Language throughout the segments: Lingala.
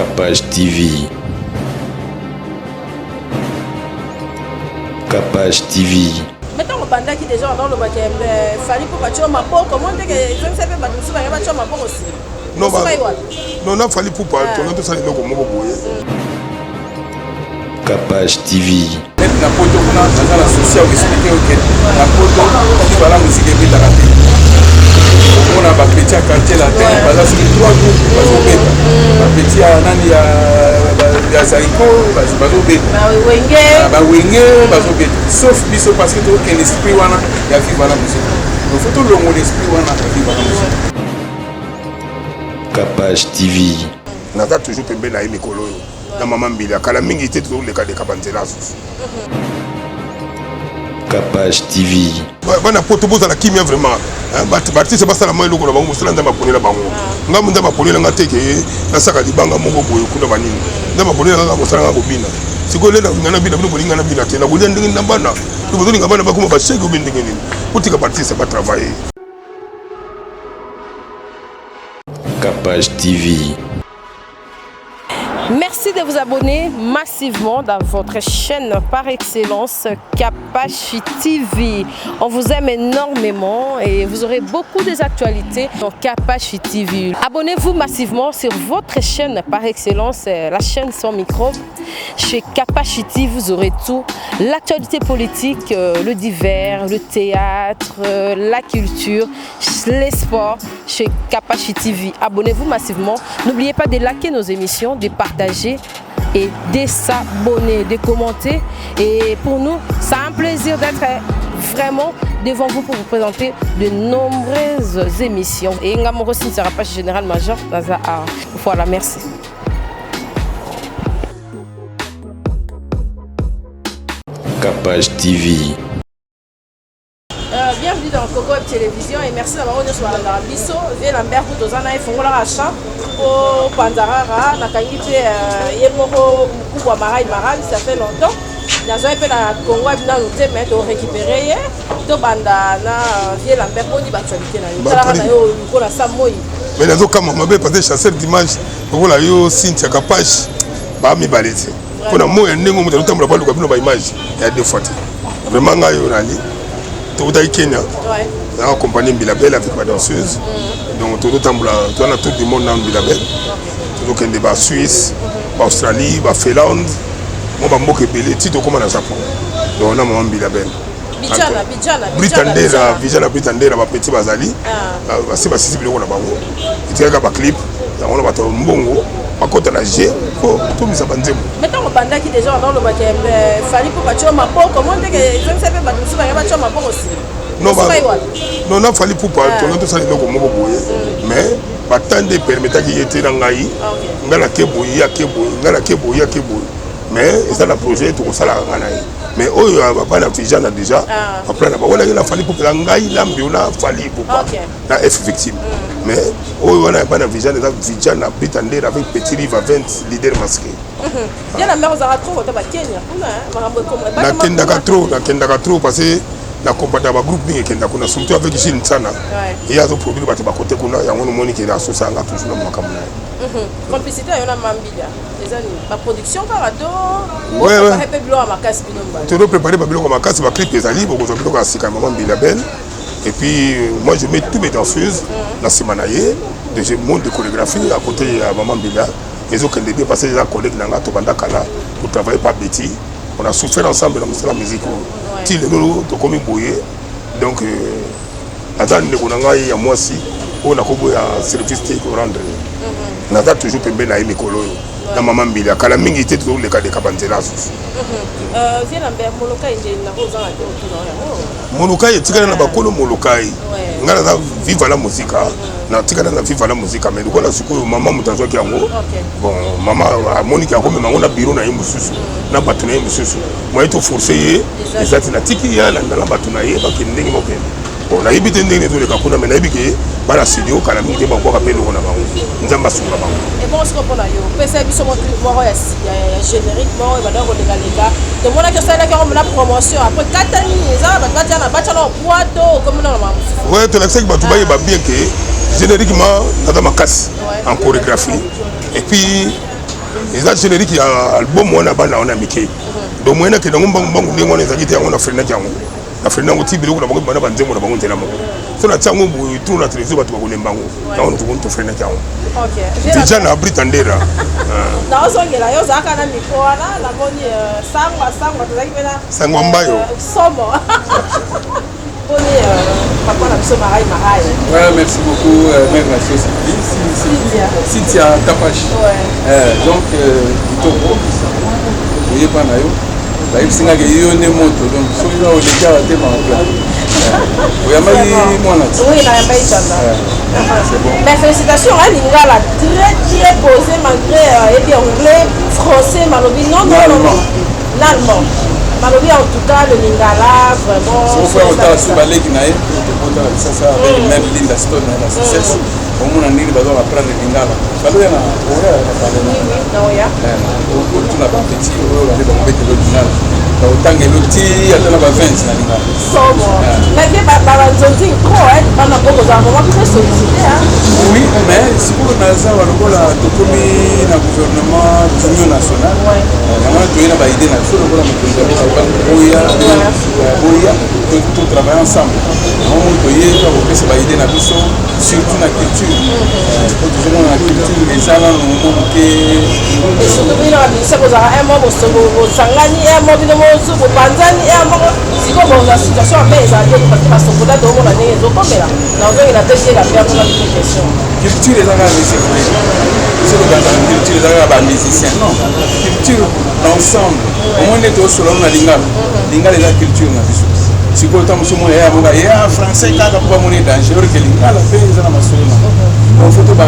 Capage TV. Capage TV. Maintenant, on parle qui déjà dans le bac, fallait pour battre ma peau. Comment est-ce que je ne sais pas si on va battre ma peau aussi? Non, non, non, fallait pour pas. On a tout ça les locaux mon Capage TV. La poto on a dans la sociale expliqué OK. La poto qui va la musique de la radio. On a pas petit quartier la terre, parce que 3 jours parce que bête. Petit anani ya Zaiko, parce que bête. Ba wenge, parce que bête. Sauf biso parce que to que l'esprit wana ya vivre la musique. Il faut tout le monde l'esprit wana ya vivre la musique. Capage TV. On a toujours pembé na mikolo. Na maman Mbila kala mingi était toujours le cas de Kabanzela. Capage TV. Bana poto boza la kimia vraiment. Bati c'est pas ça la main loko na bango musala ndama ponela bango. Ngamu ndama ponela ngateke na saka libanga moko boyo kuna banini. Ndama ponela nga musala nga bobina. Sikole na ngana bina bino bolinga na bina tena bolia ndingi ndambana. Lubozoni ngabana bakuma basheke obindingi nini. Utika parti c'est pas travailler. Capage TV. Merci de vous abonner massivement dans votre chaîne par excellence Capage TV. On vous aime énormément et vous aurez beaucoup des actualités dans Capage TV. Abonnez-vous massivement sur votre chaîne par excellence, la chaîne sans micro. Chez Capage TV, vous aurez tout. L'actualité politique, le divers, le théâtre, la culture, les sports chez Capage TV. Abonnez-vous massivement. N'oubliez pas de liker nos émissions, de partager et de s'abonner, de commenter. Et pour nous, c'est un plaisir d'être vraiment devant vous pour vous présenter de nombreuses émissions. Et Ngamoro ne sera pas général major Naza. Voilà, merci. Capage TV. Bienvenue dans Coco Web Télévision et merci d'avoir rejoint sur la biso. Viens Lambert pour tous en fongo la champ pour Panzarara na kangite yemoko mkubwa Marai Maral, ça fait longtemps. Dans un peu la Congo na noté mais to récupérer to banda na Viens Lambert pour di actualité na yo. Na yo ko la samoi. Mais nazo kama mabe passer chasseur d'image pour la yo Cynthia Capage ba mi balete. Kuna moyo ndingo mutu tamula pa luka bino ba image ya deux fois. Vraiment nga yo nali. Tout à Kenya, on a accompagné Bilabel avec ma danseuse. Donc tout le temps, on a tout le monde dans Bilabel. Tout le monde en Suisse, Australie, Finlande. On va moquer Belé, tout comme on a Japon. Donc on a maman Bilabel. Britandera, Vijana Britandera, ma petit Bazali. C'est pas si bien on a bango. Et tu as un clip, on a battu un bongo. À côté de la G, tout le monde. Maintenant, on parle qui déjà dans le bac, fallait pour battre ma peau. Comment est-ce que je ne sais pas si on va battre ma peau aussi? Non, non, non, fallait pour pas. On a tout ça les locaux mon mais pas tant de permettre qu'il y ait dans Gaï. Ngala keboyi, ya keboyi, ngala keboyi, ya keboyi. Mais c'est un projet tout ça là. Mais oh, il y a pas d'affichage déjà. Après, il a fallu pour que l'angaï l'ambiona fallu pour pas la F victime. Mais oh, on a pas d'affichage déjà Vijana Britandera avec petit livre 20 leaders masqués. Il y a la mère aux Aratro, on va Kenya. Na kenda trop parce que la compagnie de groupe ni kenda kuna surtout avec Gilles Sana. Il y a des produits qui sont côté kuna ya ngono moni qui est associé à toujours na makamuna. Complicité il y a Mambila. Les amis, la production carado. Ouais ouais. Pas préparé à ma casse binomba. Tu dois préparer babilo comme ma casse, ma clip les ali pour que ça soit maman Bilabel. Et puis moi je mets tous mes danseuses dans Simanaye, je monte de chorégraphie à côté de maman Bila. Les autres qui passer des collègues dans la Tobanda Kala pour travailler pas petit. On a souffert ensemble dans la musique. Si les gens sont comme boyé, donc attends les gens il y a moi aussi on a coupé un service technique rendre. On a toujours pembé na mikolo. Na maman Mbila kala mingi était toujours le cas de Kabanzela. Viens Lambert Molokai na roza na to. Molokai tikana na bakolo Molokai. Ngala za viva la musique. Na tikana na viva la musique mais ko la sikoyo maman mutanzo ki yango. Bon maman Monique yango mais on a bureau na yimususu. Na batuna yimususu. Moi to forcer ezati na tiki ya la batuna ye bakende ngoke. On a évité de les kakuna mais na ibike bala studio kala mingi ba kwa pelo na bango. Nzamba sunga bango. Et bon ce qu'on a yo, pesa biso mo clip moko ya génériquement et ba donc de galega. De mona que ça là que la promotion après katani ça ba katia na bacha na boato comme na ma. Ouais, tu l'accès que ba tuba bien que génériquement na ma casse en chorégraphie et puis eza générique ya album wana bana wana mike donc moyena ke nango mbangu ndenge wana ezalaki te yango na frena yango na frena yango ti biloko na bango bana banzembo na bango nzela moko so na tiango tour na télévision bato bakolemba yango yango tokoki tofrena yango déjà na abri tandera naozongela yo ozalaka na mikro wana namoni sangwa tozalaki mpe na sangwa mbayo somo poni papa na biso marai. Ouais, merci beaucoup, mère la Cynthia Kapashi. Donc, Kitoko, vous voyez pas nayo. Là, il s'est engagé une moto, donc celui-là, on est déjà à thème en plein. Oui, c'est bon. Mais félicitations, hein, Lingala, très posé malgré anglais, français, malobi, non, l'allemand. Malobi, en tout cas, le Lingala, vraiment. Si on fait autant sur Balé Guinaï, ça avec même Linda Stone, la succès. Au moins, on va apprendre le Lingala. Ça veut dire qu'on va parler. Oui, tout la petit, on va mettre le Lingala. Autant que l'outil, il y a 20 na Lingala. Mais bien, on a beaucoup de sollicité. Oui, mais si vous avez un gouvernement d'union nationale, tout travailler ensemble. Surtout la culture. La culture, les gens et surtout, il y a un mot pour Sangani, un mot pour Panzani, un mot pour la situation à parce que parce que la culture est dans la sécurité. C'est le culture est dans la musicien. Non, culture l'ensemble. On est au sol on a Lingala. Lingala est la culture na biso. Si vous avez un français qui a un dangereux que Lingala fait dans la massolina. On faut tout pour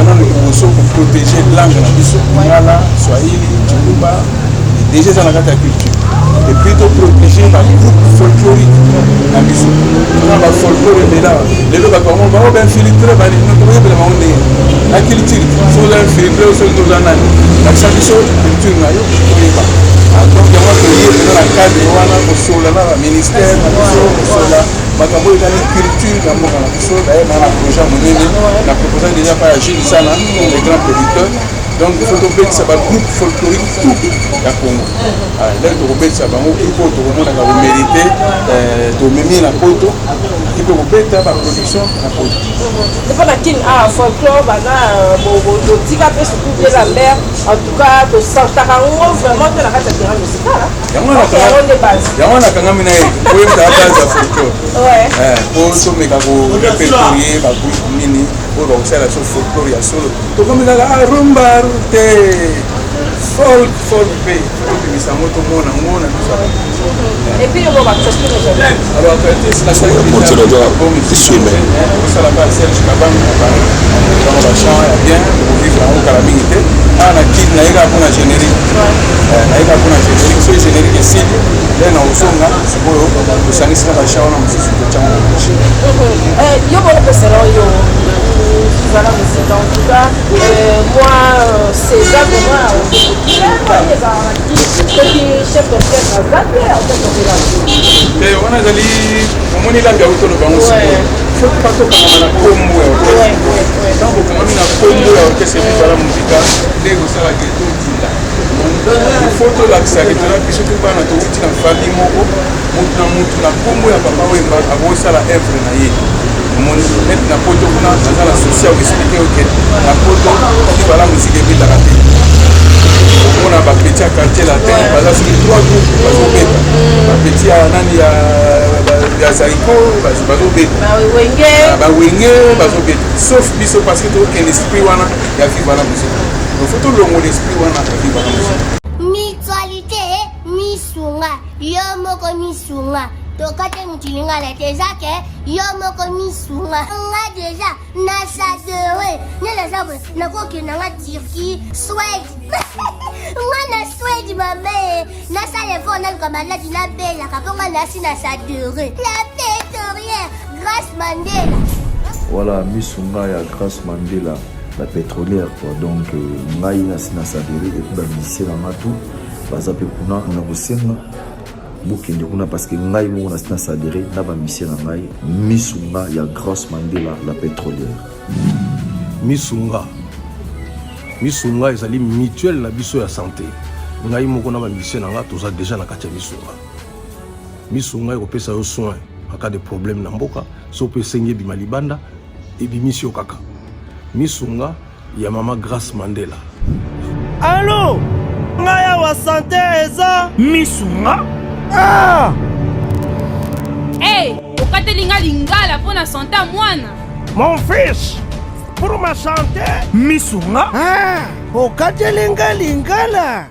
protéger la langue na biso. Lingala, Swahili, Tchouba, déjà dans la culture. Et puis de protéger la groupe folklorique na biso. On a folklore de là. Les gens qui ont bien filtré la culture. Sur les filtré sur nos années. La culture na yo. Donc il y a un cadre pour le ministère, pour la culture, la proposé déjà par Gilles Sana, les grands producteurs. Donc il faut que ça va groupe folklorique tout à Congo. Là il faut que ça va au groupe tout le monde a mérité de mener la photo. Il faut que la production la photo. C'est pas qu'il a folklore bana bo tika pe surtout de la mer en tout cas de Santarango vraiment de la carte terrain musical là. Il y a un kanga mina pour la base de folklore. Ouais. Pour so meka ko répertorier ba groupe mini pour lancer la chose folklore ya solo. To comme la rumba folk pay ça moto mona tout ça. Et puis on va tester les jeunes. Alors c'est la salle de swimmer. Ça la base Serge Kabang dans la chambre bien pour vivre en calamité. Ah na kid na ira pour la générique. Na ira pour la générique, so générique ici. Là na usonga sikoyo kusangisa na chambre na msisi chango. Yo bon pesero yo voilà musique en tout cas moi c'est ça pour moi chef d'orchestre et on a dali on est là bien autour de bango faut pas to kama na kombo donc comme na kombo ya orchestre pour la musique lego sala que tout dinda il faut to la ça que la biso tout bana to uti na famille moko mutu na kombo ya papa wemba abo sala œuvre na ye mon net na poto kuna na la social expliquer OK na poto tout bala musique et la raté on a ba petit quartier latin bala sur 3 groupes bazo beta ba petit nani ya Zariko bazo beta ba wenge bazo beta sauf biso parce que to ken esprit wana ya vivre la musique il faut tout le monde esprit wana ya vivre la musique mutualité misunga yo moko misunga tokate mutilinga la tezake yo moko misunga nga déjà na sadere nela sabe na koki na nga Turquie Suède nga na Suède mame na sale fona comme la dina bella kaponga na sina sadere la pétrolière Grâce Mandela. Voilà misunga ya Grâce Mandela la pétrolière quoi donc ngai na sina sadere et puis ba lycée na matu baza pe kuna na kosenga bokende kuna parce que ngai mo na sina sadere na ba mission na ngai misunga ya Grâce Mandela la pétrolière. Misunga Misunga ezali mutuelle na biso ya santé. Ngai moko na ba mission na nga toza déjà na kati ya Misunga. Misunga ekopesa yo soin en cas de problème na mboka, so pe sengi bima libanda et bimisio kaka. Misunga ya mama Grace Mandela. Allô? Ngaya wa santé eza Misunga? Ah! Hey, okatelinga lingala pour la santé à mwana. Mon fils, pour ma santé, Misunga? Ah, okatelinga lingala.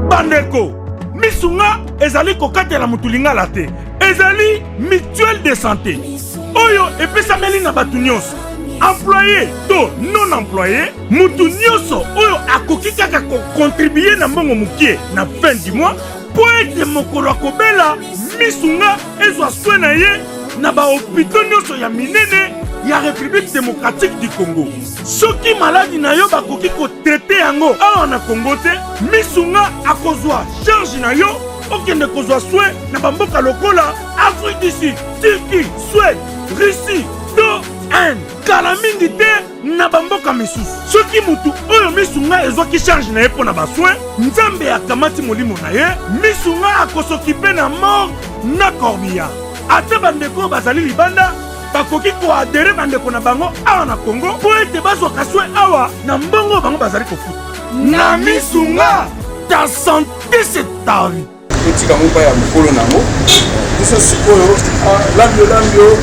Bandeko, Misunga ezali kokatela mutu lingala te. Ezali mutuelle de santé. Oyo epesameli na batu nyonso. Employé to non employé, mutu nyonso oyo akoki kaka contribuer na mbongo mukie na fin du mois po ete mokolo akobela Misunga ezwa soin na ye na ba hôpitaux nyonso ya minene ya République démocratique du Congo. Soki maladi na yo bakoki ko traiter yango awa na Congo te, Misunga akozwa charge na yo okende kozwa soin na bamboka lokola Afrique du Sud, Turquie, Suède, Russie, to Inde. Kala mingi te na bamboka misusu. Soki mutu oyo Misunga ezwaki charge na ye pona basoin, Nzambe akamati molimo na ye, Misunga akosokipe na mort na corbillard. Ate bandeko bazali libanda bakoki koadere bandeko na bango awa na Congo po ete bazwaka soin awa na mbongo bango bazali kofuta. Na Misunga, ta santé c'est ta vie. Etika mopa ya mokolo nango biso sikoyo lambio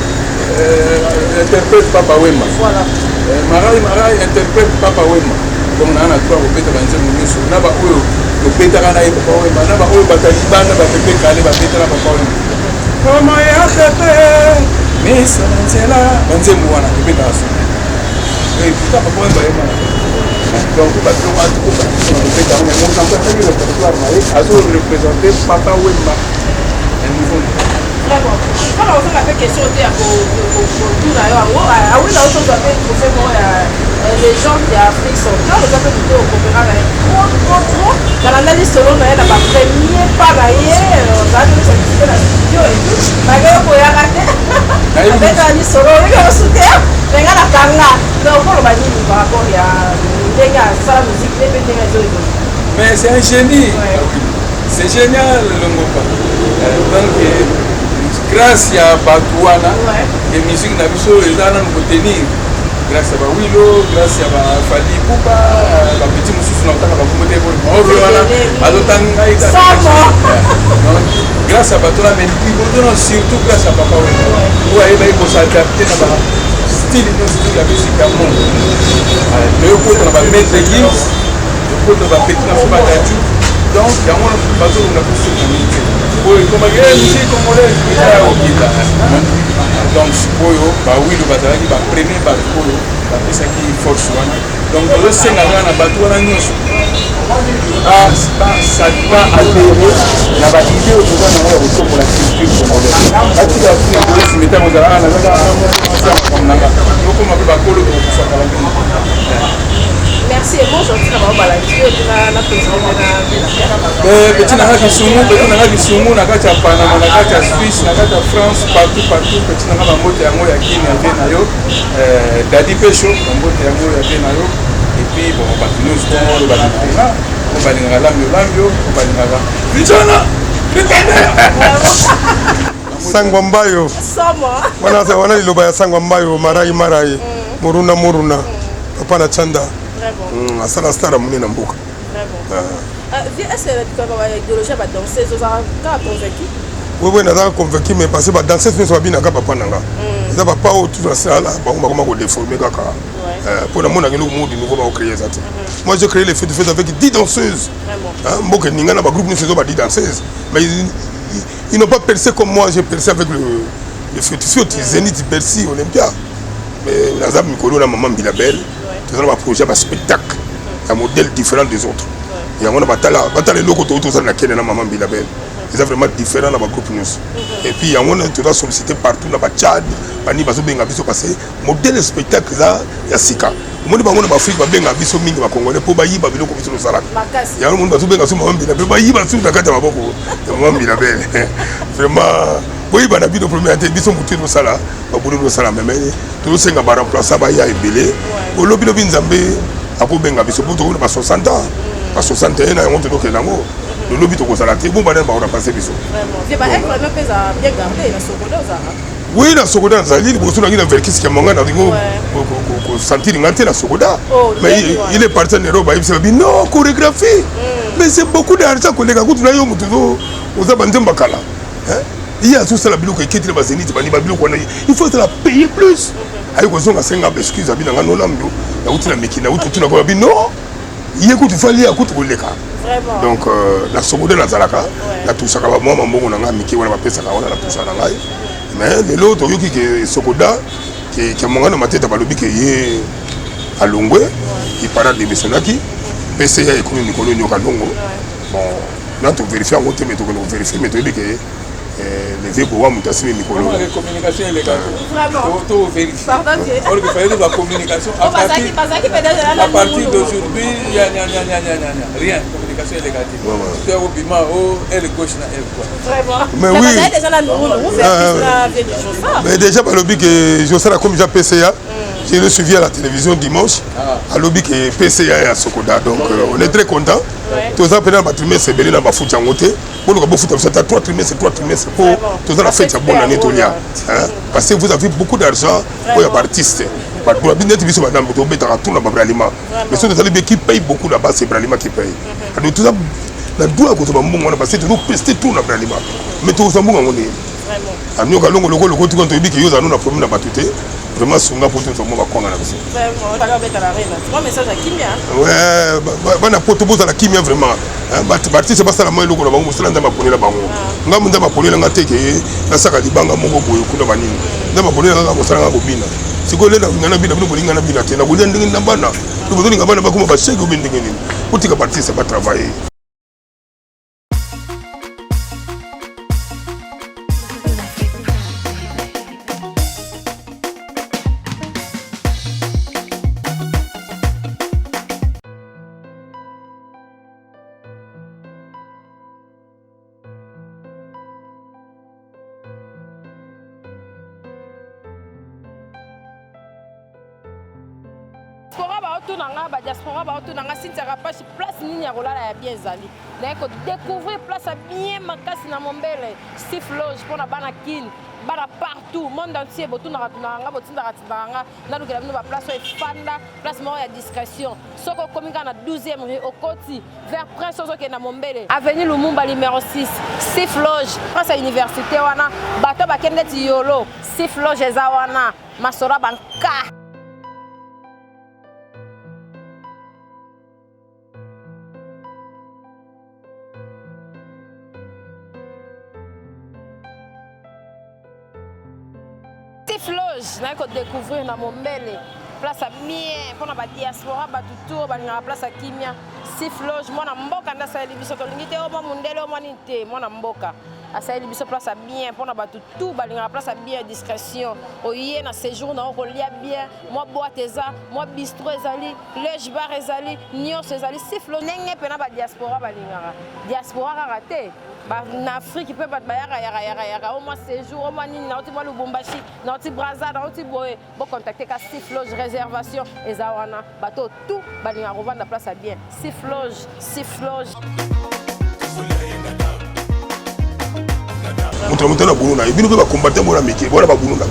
interprète Papa Wema. Voilà. Marai interprète Papa Wema. Comme on a trois opéta banze mumiso na ba oyo opéta kana ye Papa Wema na ba oyo batalibana ba pepe kale ba peta na Papa Wema. Kama ya khete misa nzela banze muwana opéta aso. Putain Papa Wema. Donc ba to wa to ba opéta on est montant pas le territoire mai aso représenter Papa Wema. Et nous on D'accord. Quand on fait la question de tout d'ailleurs, ah oui, là on doit faire les gens qui Afrique centrale, on doit faire plutôt au coopérative. Trop. Dans l'analyse selon la premier pas d'ailleurs, on a vu ça la studio et tout. Malgré qu'on a raté, on fait l'analyse solo, on est soutien, on a la kanga. Donc pour le bani par rapport à les gars, ça la musique, les petits réseaux. Mais c'est un génie. C'est génial le mot. Donc grâce à Batouana, et musique n'a vu ça, les gens nous tenir. Grâce à Bawilo, grâce à Fali Poupa, la petite moussou, on a commetté pour grâce à Batouana, mais surtout grâce à Papa. Où il faut s'adapter à la style de la musique à monde. Le côté on va mettre les guides, le côté on va péter dans ce bataillon. Donc, il y a un bateau où on a pu se communiquer. Comme il y a une musique congolaise, il y a un guide. Donc, oui, le bateau qui va premier bateau, c'est ça qui est force. Donc, le Sénégal, on a bateau, on a nous. Ça va adhérer à la idée au besoin de la ressource pour la culture congolaise. Là, tu vas finir de se mettre aux arts, on a merci et bonjour, tu vas la petit nanga kisumu na kati ya Panama na kati ya Suisse na kati ya France partout petit nanga bamote yango ya Kenya pe na yo Daddy Pesho bamote yango ya pe na yo et puis bon batunus ko balingaka ko balingaka lambio ko balingaka vijana Sangwa Mbayo wana liloba ya Sangwa Mbayo marai muruna papa na chanda asala star muni na mboka. Est-ce que l'idéologie va danser, vous avez convaincu? Oui, nous avons convaincu, mais parce que danser, nous sommes bien à Papa Nanga. Nous n'avons pas tout ça là, on va déformer. Pour le monde, nous avons créé ça. Moi, j'ai créé les feux de fête avec 10 danseuses. Mboka Ninga n'a pas groupe, nous sommes 10 danseuses. Mais ils n'ont pas percé comme moi, j'ai percé avec le feu de fête, Zénith, Bercy, Olympia. Mais nous avons mis la maman Bilabel. Nous avons un projet, un spectacle, un modèle différent des autres. Il y a un locaux autour de la maman Bilabel. Ils sont vraiment différents dans le groupe nous. Et puis il y a un sollicité partout dans le Tchad, Bani Bazo Benga Biso passé, modèle spectacle là, il y a Sika. Le monde va Afrique, Benga Biso Mingi va Congolais pour Bayi Babilo comme sur Sarak. Il y a un monde Bazo Benga sur Maman Bilabel, Bayi Bazo Dakata Maboko, Maman Bilabel. Vraiment Oui, bah, le premier été, ils sont montés au salaire, au bout de salaire, mais tout le monde a remplacé, il y a ébélé. Au lobby de Nzambé, à Kobenga, ils sont pour 60 ans. À 61 ans, on te donne le lobby de salaire, bon, bah, on va passer. C'est pas elle qui va bien garder la secondaire. Oui, la secondaire, il y a un verkis qui a mangé pour sentir la secondaire. Mais il est parti en Europe, il s'est dit non, chorégraphie. Mais c'est beaucoup d'argent que les gars, il y a tout ça la biloque qui est très zénith, il faut la payer plus. Aïe, on a 5 ans d'excuses, il y a un homme, il y a un mec qui n'a pas dit non, il y a un coup de fallait à coup de l'écart. Donc, la secondaire, la Zalaka, la touche à moi, on a un Mickey, on a fait ça, on a la touche à la. Mais l'autre, qui est Sokoda, qui a mon ma tête à Balobi, qui est à Longwe, qui parle de Bessonaki, PCA et comme Nicolas Nyokadongo. Bon, là, tu vérifies en côté, mais tu vérifies, mais tu dis que les vieux bois Moutassimi Nicolas. La communication illégale. Vraiment. Tu vérifies. Pardon, il fallait de la communication. À partir d'aujourd'hui, il n'y a rien. Communication illégale. Tu es au Bima, elle gauche, elle droite. Mais oui. Mais déjà, Balobi, que je sais comme déjà PCA. Je l'ai suivi à la télévision dimanche, à l'objet que PCA et à Sokoda. Donc on est très contents. Tous les pendant le trimestre, c'est belé dans ma foot en côté. Pour le foot, c'est 3 trimestres pour tous la fête, c'est bonne année. Parce que vous avez beaucoup d'argent pour les artistes. Pour la business, vous avez madame, vous avez tout dans le aliment. Mais si vous avez qui paye beaucoup là-bas, c'est l'aliment qui paye. Donc tout ça, la douleur que vous avez, parce que vous pestez tout dans l'aliment. Mais tout ça, vous avez. À nous, quand on côté quand on dit que nous avons un problème à battre, vraiment, Sunga pour tout le monde va connaître la vie. Vraiment, message à Kimia. Ouais, on a proposé à la Kimia vraiment. Baptiste, c'est pas ça la main, on va vous montrer dans ma poney là-bas. On va vous poney là, on va te dire, la saga du banga, mon goût, on va venir. Dans ma poney là, on va vous faire un bobine. Si vous voulez, on a bien, vous voulez, on a bien, on a bien, on a bien, vous voulez, on a bien, on va chez vous, pour que Baptiste, c'est pas travailler. diaspora ba otunanga Cynthia Kapashi place nini ya kolala ya bien zali na ko découvrir place bien makasi na Mombele Steve Loge pona bana kin bana partout monde entier botunanga tunanga botinda katindanga na lukela bino ba place efanda place mort ya discrétion soko komika na 12e rue Okoti vers Prince Ozoke na Mombele avenue Lumumba numéro 6 Steve Loge place à université wana bato bakende ti yolo Steve Loge eza wana masora banka. Loge, na ko découvrir na Mombele place à bien pour na ba diaspora ba tuto ba na place à Kimia Steve Loge mona mboka nda sa libiso to lingite o mundele o manite mona mboka asa libiso place à bien pour na ba tuto ba na place à bien discrétion o yé na séjour na ko lia bien moi boîte eza moi bistrot ezali Loge bar ezali nyos ezali Steve Loge nenge pe na ba diaspora ba lingara diaspora raté en Afrique, il peut pas au moins séjour, au moins Nina, au moins Lubumbashi, au Brazza, au Boé, bon contacter Steve Loge, réservation, et Zawana, bateau, tout, il y a revendre la place à bien. Steve Loge. Mutamutana Buruna, il va combattre mon ami qui est voilà Buruna.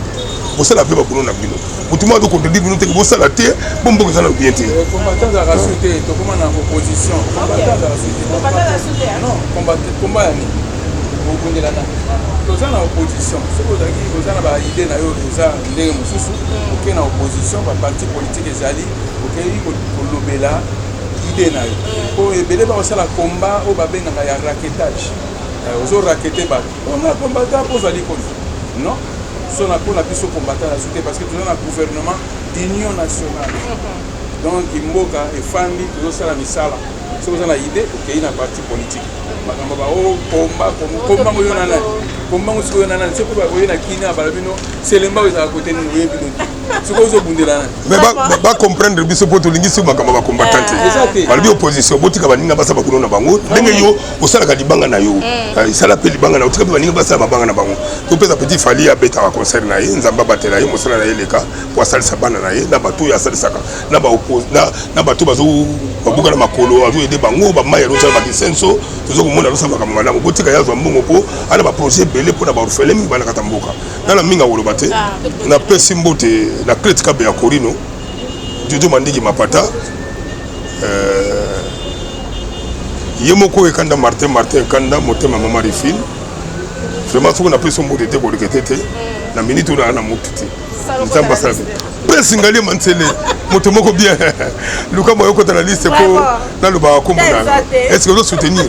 Vous savez la paix Buruna Bino. Mutumwa de contre dire que vous savez la terre, bon bon ça n'a bien été. Combattant de la rationalité, tout comme en opposition. Combattant de la rationalité. Combattant de la rationalité. Non, combat ni. Vous connaissez là. Tous en opposition. Ce que vous avez dit, vous avez une idée na yo za ndenge mususu. OK na opposition, ba parti politique ezali, OK ko lobela idée na yo. Ko ebele ba osala combat o ba benga ya raquettage. Ozo raqueter ba. On a combattant pour zali contre. Non? Son apport la plus combattant la société parce que nous avons un gouvernement d'union nationale. Donc, Mboka et Fandi, nous avons la misala. Si vous avez l'idée, il y a une partie politique. komba ngosiko yo nana soko ba koyena kina balabino selemba oza à côté nous yebi donc soko zo bundela na mais ba comprendre biso poto lingisi makamba ba combattant balobi opposition botika baninga basa bakuno na bango ndenge yo osala ka libanga na yo isala pe libanga na otika baninga basa babanga na bango to pesa petit fali ya beta wa concert na ye nzamba batela ye mosala na ye leka po asalisa bana na ye na bato ya salisaka na ba oppose na bato bazo babuka na makolo azo aider bango ba maya rocha ba kisenso tozo komona rosa ba kamanga na botika ya zo mbongo po ana ba projet belé pour na ba orphelin bana katamboka na minga woloba te na pesi mbote na critique ya Corino Jojo Mandiki Mapata yemoko ekanda Martin kanda motema mama Rifil vraiment soko na pesi mbote te ko rekete na minute na motiti nzamba sala pesi ngali mansele moto moko bien luka moyo kota na liste ko na loba ko mona est-ce que vous soutenir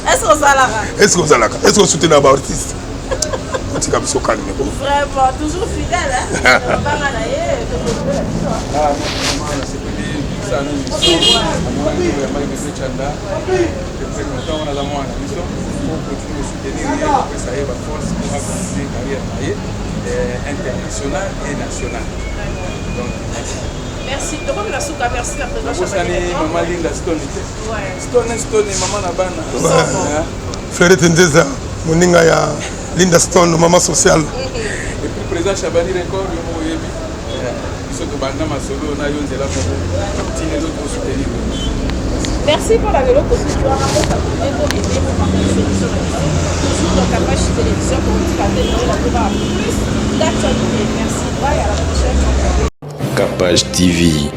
est-ce que vous allez soutenir les artistes tika biso calme ko vraiment toujours fidèle hein banga na ye international et national. Donc, merci. Donc, la souka, merci la présence. Maman Linda Stone. Stone, maman Nabana. Frère Tendeza, moninga ya Linda Stone, maman sociale. Et puis président Chabani Record, merci pour la vélo que tu as rapporté sur la page télévision pour plus d'actualité. Merci. Bye, à la prochaine. Capage TV.